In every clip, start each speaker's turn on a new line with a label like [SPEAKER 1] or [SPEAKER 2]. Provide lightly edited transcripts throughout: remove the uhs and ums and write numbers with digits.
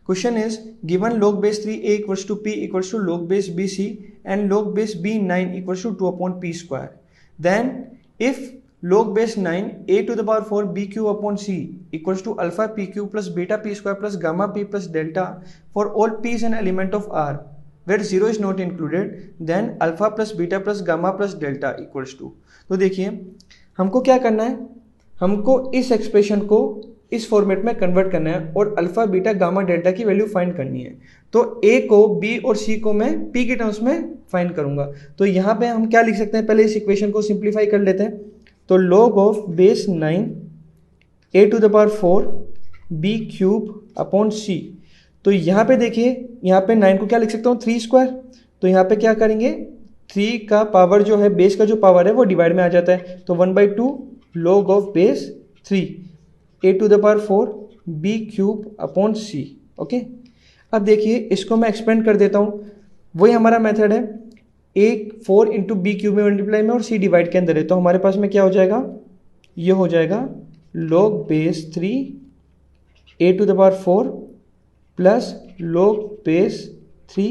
[SPEAKER 1] Question is given log base 3a equals to p equals to log base bc and log base b9 equals to 2 upon p square. Then if log base 9 a to the power 4 b cube upon c equals to alpha p cube plus beta p square plus gamma p plus delta for all p is an element of R where 0 is not included, then alpha plus beta plus gamma plus delta equals to. तो देखिए हमको क्या करना है, हमको इस expression को इस फॉर्मेट में कन्वर्ट करना है और अल्फा बीटा गामा डेल्टा की वैल्यू फाइंड करनी है. तो a को b और c को मैं p के टर्म्स में फाइंड करूंगा. तो यहाँ पे हम क्या लिख सकते हैं, पहले इस इक्वेशन को सिंप्लीफाई कर लेते हैं. तो log of base 9 a to the power 4 b cube upon c. तो यहाँ पे देखिए, यहाँ पे 9 को क्या लिख सकता हूँ 3 स्क्वायर. तो यहाँ पे क्या करेंगे, 3 का पावर जो है, बेस का जो पावर है वो डिवाइड में आ जाता है. तो 1/2 log of base 3 a to the power 4 b cube upon c. Okay, अब देखिए इसको मैं एक्सपेंड कर देता हूँ. वही हमारा मेथड है, a 4 इंटू बी क्यूब में मल्टीप्लाई में और c डिवाइड के अंदर है. तो हमारे पास में क्या हो जाएगा, ये हो जाएगा log base 3 a to the power 4 plus log base 3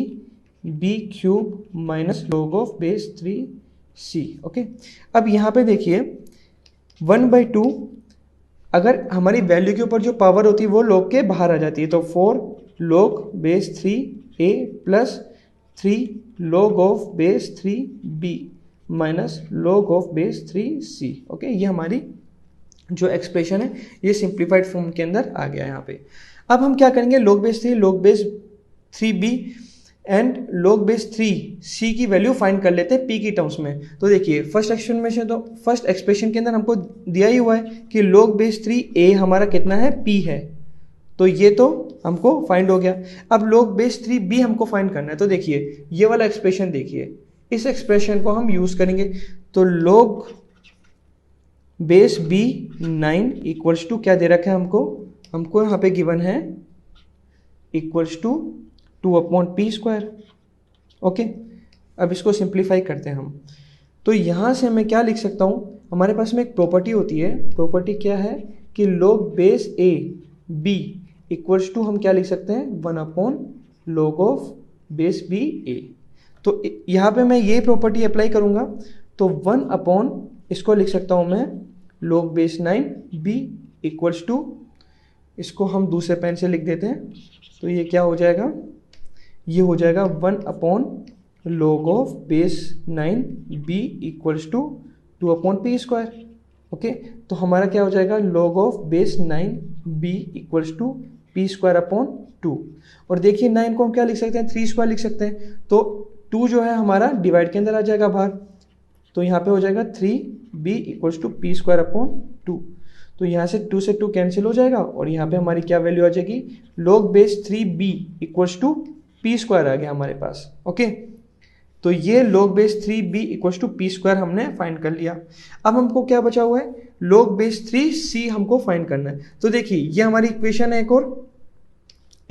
[SPEAKER 1] b cube minus log of base 3 c. Okay, अब यहाँ पे देखिए 1/2 अगर हमारी वैल्यू के ऊपर जो पावर होती है वो log के बाहर आ जाती है. तो 4 log base 3a plus 3 log of base 3b minus log of base 3c. Okay, ये हमारी जो एक्सप्रेशन है ये सिंप्लीफाइड फॉर्म के अंदर आ गया यहाँ पे. अब हम क्या करेंगे, log base 3 log base 3b and log base 3c की वैल्यू फाइंड कर लेते हैं p की टर्म्स में. तो देखिए फर्स्ट एक्सप्रेशन के अंदर हमको दिया ही हुआ है कि log बेस 3a हमारा कितना है, p है. तो ये तो हमको फाइंड हो गया. अब log बेस 3b हमको फाइंड करना है. तो देखिए ये वाला एक्सप्रेशन देखिए, इस एक्सप्रेशन को हम यूज करेंगे. तो log base b 9 equals to क्या दे रखा है हमको यहाँ पे गिवन है equals to 2 upon p square. Okay, अब इसको सिंप्लीफाई करते हैं हम. तो यहाँ से मैं क्या लिख सकता हूँ, हमारे पास में एक प्रॉपर्टी होती है. प्रॉपर्टी क्या है कि log base a b equals to हम क्या लिख सकते हैं 1 upon log of base b a. तो यहाँ पे मैं ये प्रॉपर्टी अप्लाई करूँगा. तो 1 अपॉन इसको लिख सकता हूँ मैं log base 9 b equals to, इसको हम दूसरे पेन से लिख देते हैं. तो ये क्या हो जाएगा, ये हो जाएगा 1 upon log of base 9 b equals to 2 upon p square. Okay, तो हमारा क्या हो जाएगा log of base 9 b equals to P square upon 2. और देखिए 9 को हम क्या लिख सकते हैं, 3 स्क्वायर लिख सकते हैं. तो 2 जो है हमारा डिवाइड के अंदर आ जाएगा बाहर. तो यहाँ पे हो जाएगा 3b equals to P square upon 2. तो यहाँ से 2 से 2 कैंसिल हो जाएगा और यहाँ पे हमारी क्या वैल्यू आ जाएगी, log base 3b equals to P square आ गया हमारे पास. ओके, तो ये log base 3b equals to P square हमने फाइंड कर लिया. अब हमको क्या बचा हुआ है, log बेस 3c हमको फाइंड करना है. तो देखिए ये हमारी इक्वेशन है एक और,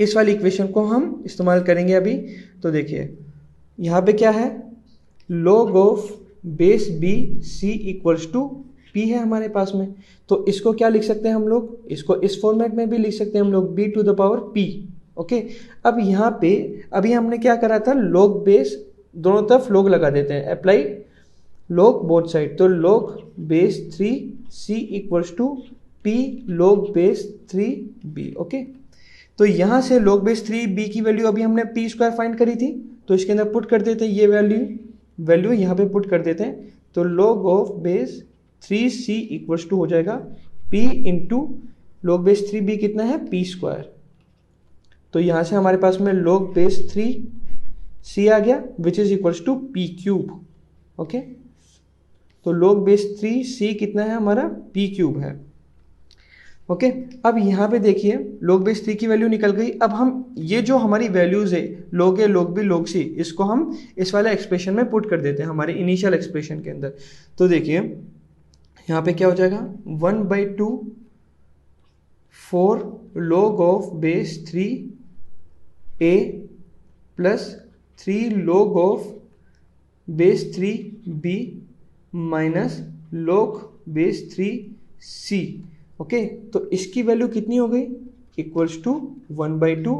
[SPEAKER 1] इस वाली इक्वेशन को हम इस्तेमाल करेंगे अभी. तो देखिए यहाँ पे क्या है, log of base b c equals to p है हमारे पास में. तो इसको क्या लिख सकते हैं हम लोग, इसको इस फॉर्मेट में भी लिख सकते हैं हम लोग b to the power p. Okay, अब यहाँ पे अभी हमने क्या करा था, log बेस दोनों तरफ log लगा देते हैं, अप्लाई log बोथ साइड. तो log base 3c equals to p log base 3b. Okay, तो यहाँ से log बेस 3b की वैल्यू अभी हमने p स्क्वायर फाइंड करी थी, तो इसके अंदर पुट कर देते हैं, ये वैल्यू यहाँ पे पुट कर देते हैं. तो log of base 3c equals to हो जाएगा p into log base 3b कितना है, p स्क्वायर. तो यहाँ से हमारे पास में log बेस 3c आ गया which is equals to p cube. Okay, तो log बेस 3c कितना है हमारा, p क्यूब है. ओके, अब यहाँ पे देखिए log बेस 3 की वैल्यू निकल गई. अब हम ये जो हमारी वैल्यूज है log a log b log c, इसको हम इस वाले एक्सप्रेशन में पुट कर देते हैं हमारे इनिशियल एक्सप्रेशन के अंदर. तो देखिए यहाँ पे क्या हो जाएगा, 1/2 4 log of base 3a plus 3 log of base 3b minus log base 3c. Okay, तो इसकी वैल्यू कितनी हो गई, equals to 1/2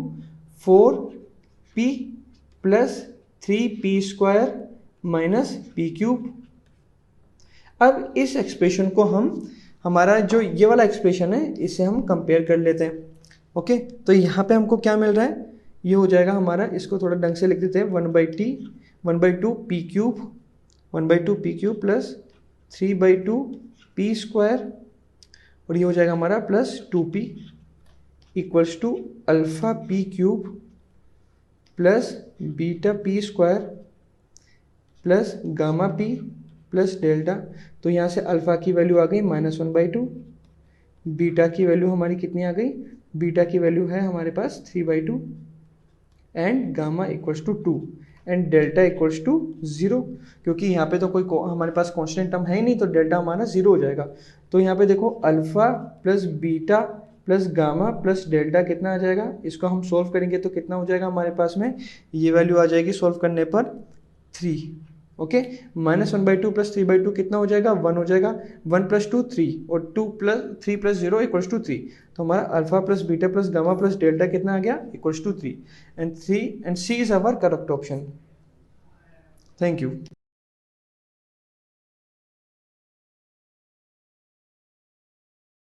[SPEAKER 1] 4p plus 3p² minus p cube. अब इस एक्सप्रेशन को हम हमारा जो ये वाला एक्सप्रेशन है इसे हम कंपेयर कर लेते हैं। ओके, तो यहाँ पे हमको क्या मिल रहा है, ये हो जाएगा हमारा, इसको थोड़ा ढंग से लिख देते हैं, 1/2 p cube 1/2 p cube plus 3/2 p² और ये हो जाएगा हमारा plus 2p equals to alpha p cube plus beta p² plus gamma p plus delta. तो यहाँ से अल्फा की वैल्यू आ गई -1/2, बीटा की वैल्यू हमारी कितनी आ गई, बीटा की वैल्यू है हमारे पास 3/2 and gamma equals to 2 and delta equals to 0, क्योंकि यहाँ पे तो कोई हमारे पास कांस्टेंट टर्म है ही नहीं, तो डेल्टा हमारा 0 हो जाएगा। तो यहाँ पे देखो alpha plus beta plus gamma plus delta कितना आ जाएगा, इसको हम सोल्व करेंगे तो कितना हो जाएगा हमारे पास में, ये वैल्यू आ जाएगी सोल्व करने पर 3। ओके, -1/2 प्लस 3/2 कितना हो जाएगा, 1 हो जाएगा, 1 + 2 3 और 3 + 0 इक्वल्स टू 3। तो हमारा alpha plus beta plus gamma plus delta कितना आ गया, equals to 3 and C is our correct option. Thank you.